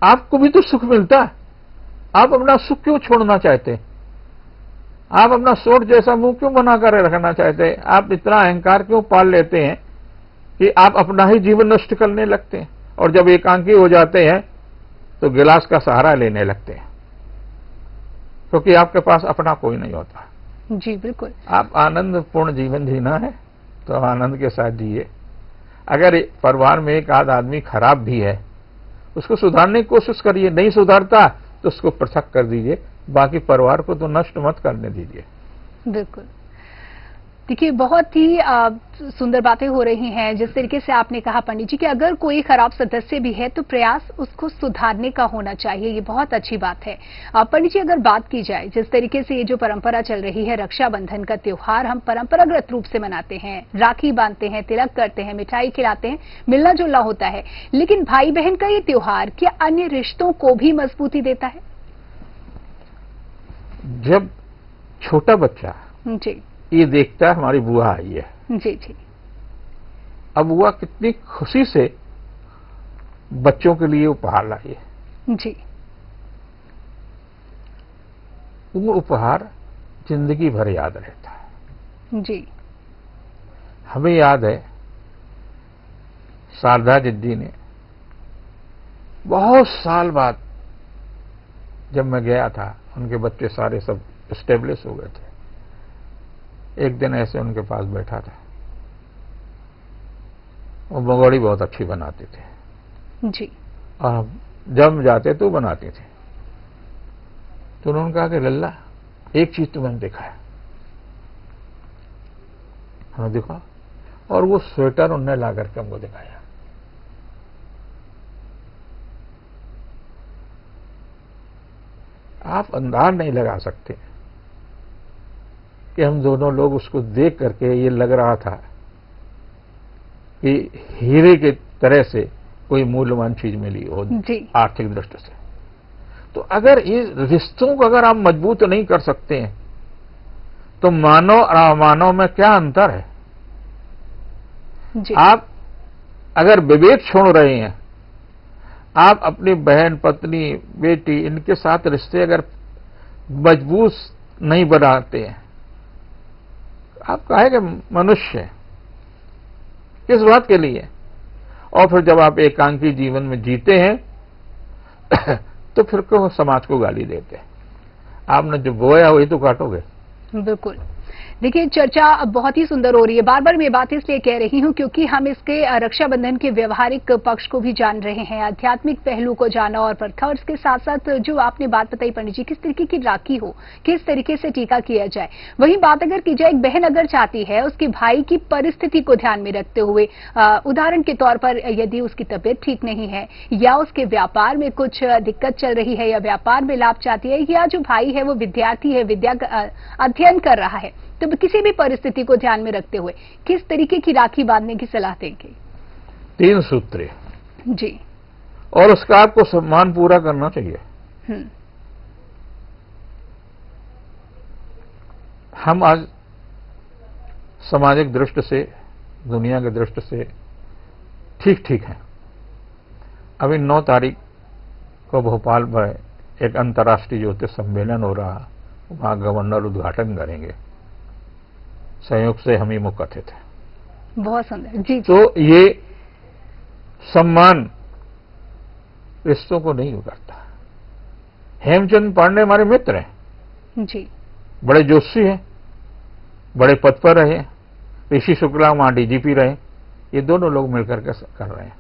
आपको भी तो सुख मिलता है। आप अपना सुख क्यों छोड़ना चाहते? आप अपना सोट जैसा मुंह क्यों बनाकर रखना चाहते? आप इतना अहंकार क्यों पाल लेते हैं कि आप अपना ही जीवन नष्ट करने लगते हैं? और जब एकांकी हो जाते हैं तो गिलास का सहारा लेने लगते हैं, क्योंकि आपके पास अपना कोई नहीं होता। जी बिल्कुल। आप आनंदपूर्ण जीवन जीना है तो आनंद के साथ जिए। अगर परिवार में एक आध आदमी खराब भी है, उसको सुधारने की कोशिश करिए। नहीं सुधारता तो उसको पृथक कर दीजिए, बाकी परिवार को तो नष्ट मत करने दीजिए। बिल्कुल। देखिए, बहुत ही सुंदर बातें हो रही हैं। जिस तरीके से आपने कहा पंडित जी कि अगर कोई खराब सदस्य भी है तो प्रयास उसको सुधारने का होना चाहिए, ये बहुत अच्छी बात है। पंडित जी, अगर बात की जाए जिस तरीके से ये जो परंपरा चल रही है, रक्षाबंधन का त्योहार हम परंपरागत रूप से मनाते हैं, राखी बांधते हैं, तिलक करते हैं, मिठाई खिलाते हैं, मिलना जुलना होता है, लेकिन भाई बहन का ये त्योहार क्या अन्य रिश्तों को भी मजबूती देता है? जब छोटा बच्चा जी ये देखता है हमारी बुआ आई है, जी जी, अब बुआ कितनी खुशी से बच्चों के लिए उपहार लाई है, जी वो उपहार जिंदगी भर याद रहता है। जी, हमें याद है शारदा जिद्दी ने बहुत साल बाद जब मैं गया था, उनके बच्चे सारे सब स्टेब्लिश हो गए थे, एक दिन ऐसे उनके पास बैठा था, वो मंगोड़ी बहुत अच्छी बनाते थे जी, और हम जब जाते तो बनाते थे। तो उन्होंने कहा कि लल्ला एक चीज तो मैंने देखा है। हमने देखा और वो स्वेटर उन्होंने ला करके हमको दिखाया। आप अंदाज नहीं लगा सकते कि हम दोनों लोग उसको देख करके ये लग रहा था कि हीरे की तरह से कोई मूल्यवान चीज मिली हो आर्थिक दृष्टि से। तो अगर ये रिश्तों को अगर आप मजबूत नहीं कर सकते हैं तो मानव और अमानव में क्या अंतर है? जी। आप अगर विवेक छोड़ रहे हैं, आप अपनी बहन, पत्नी, बेटी, इनके साथ रिश्ते अगर मजबूत नहीं बनाते हैं, आप काहे के मनुष्य हैं? किस बात के लिए? और फिर जब आप एकांकी जीवन में जीते हैं तो फिर क्यों समाज को गाली देते हैं? आपने जो बोया वही तो काटोगे। बिल्कुल। देखिए, चर्चा अब बहुत ही सुंदर हो रही है। बार बार मैं बात इसलिए कह रही हूं क्योंकि हम इसके रक्षाबंधन के व्यवहारिक पक्ष को भी जान रहे हैं, आध्यात्मिक पहलू को जाना और परखा, और इसके साथ साथ जो आपने बात बताई पंडित जी, किस तरीके की राखी हो, किस तरीके से टीका किया जाए। वही बात अगर की जाए, एक बहन अगर चाहती है उसके भाई की परिस्थिति को ध्यान में रखते हुए, उदाहरण के तौर पर यदि उसकी तबीयत ठीक नहीं है या उसके व्यापार में कुछ दिक्कत चल रही है या व्यापार में लाभ चाहती है, या जो भाई है वो विद्यार्थी है, अध्ययन कर रहा है, तो किसी भी परिस्थिति को ध्यान में रखते हुए किस तरीके की राखी बांधने की सलाह देंगे? 3 सूत्र जी। और उसका आपको सम्मान पूरा करना चाहिए। हम आज सामाजिक दृष्टि से, दुनिया की दृष्टि से ठीक ठीक हैं। अभी 9 तारीख को भोपाल में एक अंतर्राष्ट्रीय ज्योतिष सम्मेलन हो रहा, वहां गवर्नर उद्घाटन करेंगे, संयोग से हम ही मुख्य अतिथि थे। बहुत सुंदर। जी। तो ये सम्मान रिश्तों को नहीं करता। हेमचंद पांडे हमारे मित्र हैं जी, बड़े जोशी हैं, बड़े पद पर रहे। ऋषि शुक्ला वहां डीजीपी रहे। ये दोनों लोग मिलकर के कर रहे हैं।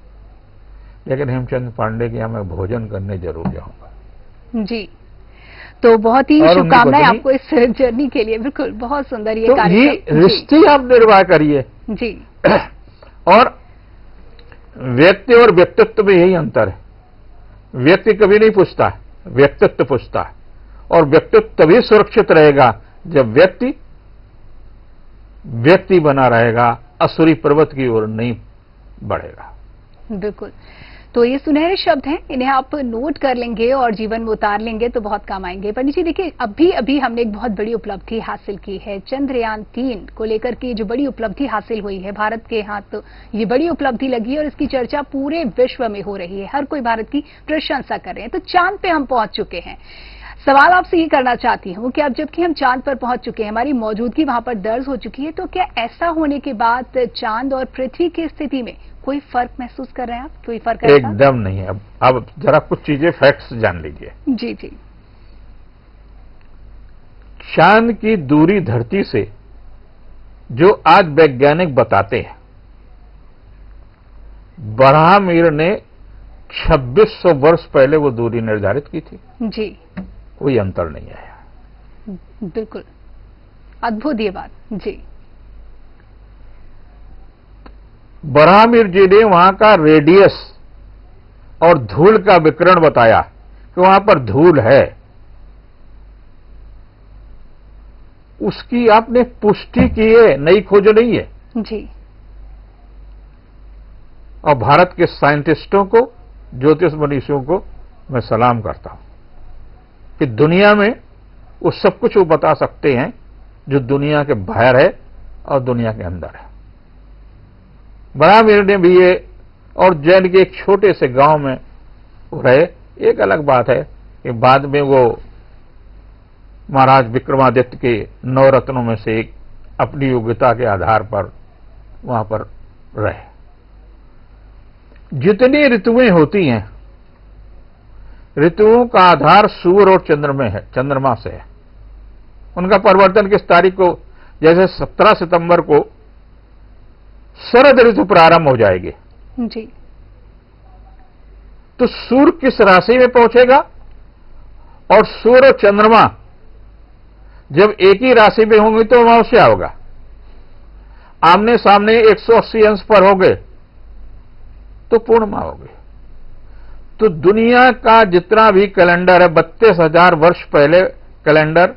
लेकिन हेमचंद पांडे के यहां मैं भोजन करने जरूर जाऊंगा। जी। तो बहुत ही शुभकामनाएं आपको इस जर्नी के लिए। बिल्कुल, बहुत सुंदर ये कार्यक्रम। ये रिश्ते आप निर्वाह करिए। जी। और व्यक्ति और व्यक्तित्व में यही अंतर है। व्यक्ति कभी नहीं पूछता है, व्यक्तित्व पूछता है। और व्यक्तित्व तभी सुरक्षित रहेगा जब व्यक्ति बना रहेगा, असुरी पर्वत की ओर नहीं बढ़ेगा। बिल्कुल। तो ये सुनहरे शब्द हैं, इन्हें आप नोट कर लेंगे और जीवन में उतार लेंगे तो बहुत काम आएंगे। पंडित जी, देखिए, अभी हमने एक बहुत बड़ी उपलब्धि हासिल की है। चंद्रयान 3 को लेकर के जो बड़ी उपलब्धि हासिल हुई है भारत के हाथ, तो ये बड़ी उपलब्धि लगी है और इसकी चर्चा पूरे विश्व में हो रही है। हर कोई भारत की प्रशंसा कर रहे हैं। तो चांद पे हम पहुंच चुके हैं। सवाल आपसे ये करना चाहती हूँ कि अब जबकि हम चांद पर पहुंच चुके हैं, हमारी मौजूदगी वहां पर दर्ज हो चुकी है, तो क्या ऐसा होने के बाद चांद और पृथ्वी की स्थिति में कोई फर्क महसूस कर रहे हैं आप? कोई फर्क है? एकदम नहीं है। अब जरा कुछ चीजें, फैक्ट्स जान लीजिए। जी जी। चांद की दूरी धरती से जो आज वैज्ञानिक बताते हैं, बरहामीर ने 2600 वर्ष पहले वो दूरी निर्धारित की थी। जी। कोई अंतर नहीं आया। बिल्कुल अद्भुत ये बात। जी। बराहमीर जी ने वहां का रेडियस और धूल का विकिरण बताया कि वहां पर धूल है, उसकी आपने पुष्टि की है, नई खोज नहीं है। जी। और भारत के साइंटिस्टों को, ज्योतिष मनीषियों को मैं सलाम करता हूं कि दुनिया में वो सब कुछ वो बता सकते हैं जो दुनिया के बाहर है और दुनिया के अंदर है। बराहमीर ने भी ये, और जैन के एक छोटे से गांव में रहे। एक अलग बात है कि बाद में वो महाराज विक्रमादित्य के 9 रत्नों में से एक अपनी योग्यता के आधार पर वहां पर रहे। जितनी ऋतुएं होती हैं, ऋतुओं का आधार सूर्य और चंद्रमा से है। उनका परिवर्तन किस तारीख को, जैसे 17 सितंबर को शरद ऋतु प्रारंभ हो जाएगी, जी। तो सूर्य किस राशि में पहुंचेगा और सूर्य और चंद्रमा जब एक ही राशि में होंगे तो अमावस्या होगा। आमने सामने 180 अंश पर हो गए तो पूर्णिमा होगी। तो दुनिया का जितना भी कैलेंडर है, 32,000 वर्ष पहले कैलेंडर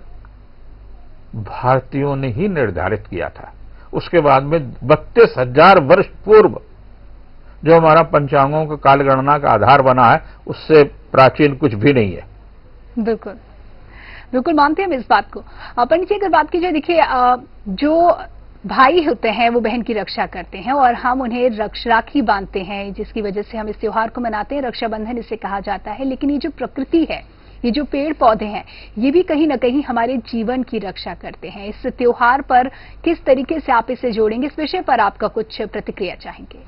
भारतीयों ने ही निर्धारित किया था। उसके बाद में 32,000 वर्ष पूर्व जो हमारा पंचांगों का कालगणना का आधार बना है, उससे प्राचीन कुछ भी नहीं है। बिल्कुल बिल्कुल मानते हैं हम इस बात को। पंडित जी, अगर बात की जाए, देखिए जो भाई होते हैं वो बहन की रक्षा करते हैं और हम उन्हें राखी बांधते हैं, जिसकी वजह से हम इस त्योहार को मनाते हैं। रक्षाबंधन इसे कहा जाता है। लेकिन ये जो प्रकृति है, ये जो पेड़ पौधे हैं, ये भी कहीं ना कहीं हमारे जीवन की रक्षा करते हैं। इस त्योहार पर किस तरीके से आप इसे जोड़ेंगे, इस विषय पर आपका कुछ प्रतिक्रिया चाहेंगे?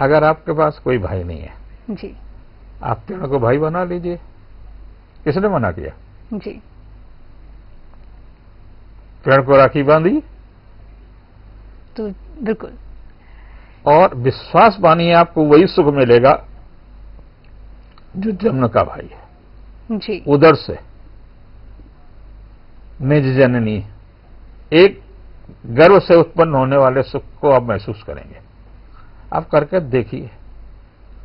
अगर आपके पास कोई भाई नहीं है जी, आप पेड़ को भाई बना लीजिए। किसने मना किया? जी। पेड़ को राखी बांधी तो बिल्कुल, और विश्वास मानिए आपको वही सुख मिलेगा जो जन्म का भाई है। जी। उधर से निज जननी, एक गर्व से उत्पन्न होने वाले सुख को आप महसूस करेंगे। आप करके देखिए,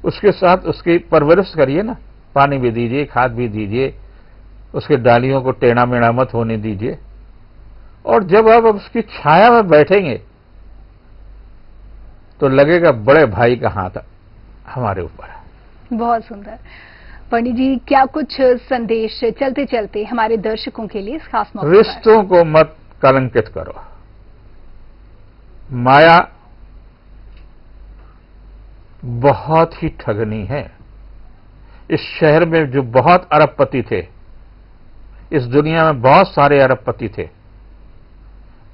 उसके साथ उसकी परवरिश करिए ना, पानी भी दीजिए, खाद भी दीजिए, उसके डालियों को टेढ़ा मेढ़ा मत होने दीजिए। और जब आप उसकी छाया में बैठेंगे तो लगेगा बड़े भाई का हाथ हमारे ऊपर है। बहुत सुंदर। पंडित जी, क्या कुछ संदेश चलते चलते हमारे दर्शकों के लिए इस खास मौके पर? रिश्तों को मत कलंकित करो। माया बहुत ही ठगनी है। इस शहर में जो बहुत अरबपति थे, इस दुनिया में बहुत सारे अरबपति थे,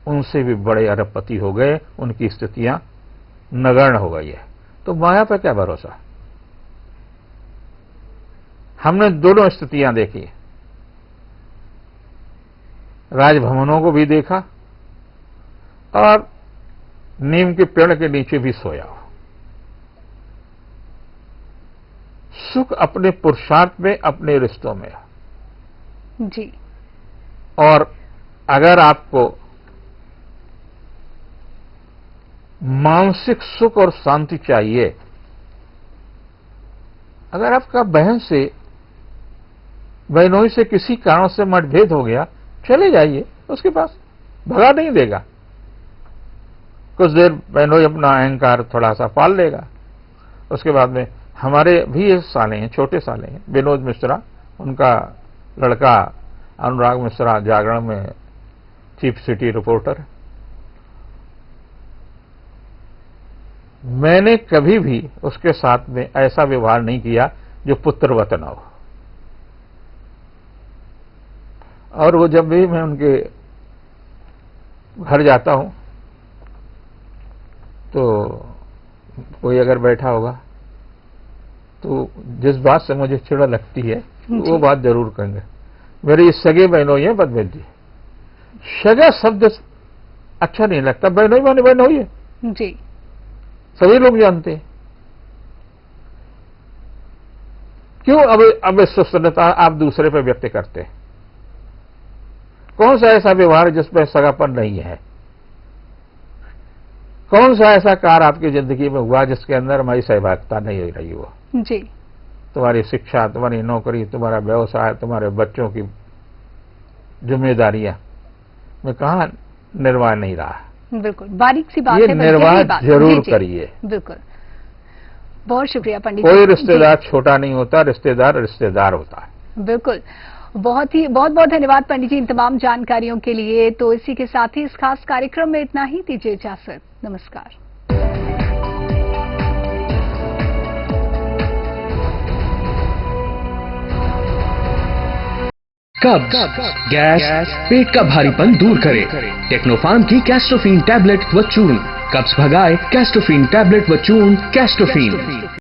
उनसे भी बड़े अरबपति हो गए, उनकी स्थितियां नगण्य हो गई है। तो माया पर क्या भरोसा? हमने दोनों स्थितियां देखी, राजभवनों को भी देखा और नीम के पेड़ के नीचे भी सोया। सुख अपने पुरुषार्थ में, अपने रिश्तों में। जी। और अगर आपको मानसिक सुख और शांति चाहिए, अगर आपका बहन से, बहनोई से किसी कारण से मतभेद हो गया, चले जाइए उसके पास, भगा नहीं देगा। कुछ देर बहनोई अपना अहंकार थोड़ा सा पाल लेगा। उसके बाद में हमारे भी एक साले हैं, छोटे साले हैं, विनोद मिश्रा, उनका लड़का अनुराग मिश्रा जागरण में चीफ सिटी रिपोर्टर है। मैंने कभी भी उसके साथ में ऐसा व्यवहार नहीं किया जो पुत्रवत न हो। और वो जब भी मैं उनके घर जाता हूं तो कोई अगर बैठा होगा तो जिस बात से मुझे चिढ़ लगती है वो बात जरूर कहेंगे। मेरी सगे बहनोई है पद्मिनी जी। सगा शब्द अच्छा नहीं लगता, बहनोई माने बहनोई है जी, सभी लोग जानते हैं। क्यों अब विश्वसनीयता आप दूसरे पे व्यक्त करते हैं? कौन सा ऐसा व्यवहार जिसमें सगापन नहीं है? कौन सा ऐसा कार्य आपकी जिंदगी में हुआ जिसके अंदर हमारी सहभागिता नहीं रही हो? जी। तुम्हारी शिक्षा, तुम्हारी नौकरी, तुम्हारा व्यवसाय, तुम्हारे बच्चों की जिम्मेदारियां में कहा निर्वाह नहीं रहा? बिल्कुल, बारीक सी बात ये है, निर्वाह जरूर जी। करिए। बिल्कुल, बहुत शुक्रिया पंडित कोई जी। रिश्तेदार छोटा नहीं होता, रिश्तेदार रिश्तेदार होता है। बिल्कुल, बहुत बहुत धन्यवाद पंडित जी इन तमाम जानकारियों के लिए। तो इसी के साथ ही इस खास कार्यक्रम में इतना ही, दीजिए इजाजत, नमस्कार। कब्ज, गैस, पेट का भारीपन दूर करे। टेक्नोफार्म की कैस्टोफिन टैबलेट व चूर्ण कब्ज भगाए। कैस्टोफिन टैबलेट व चूर्ण कैस्टोफिन।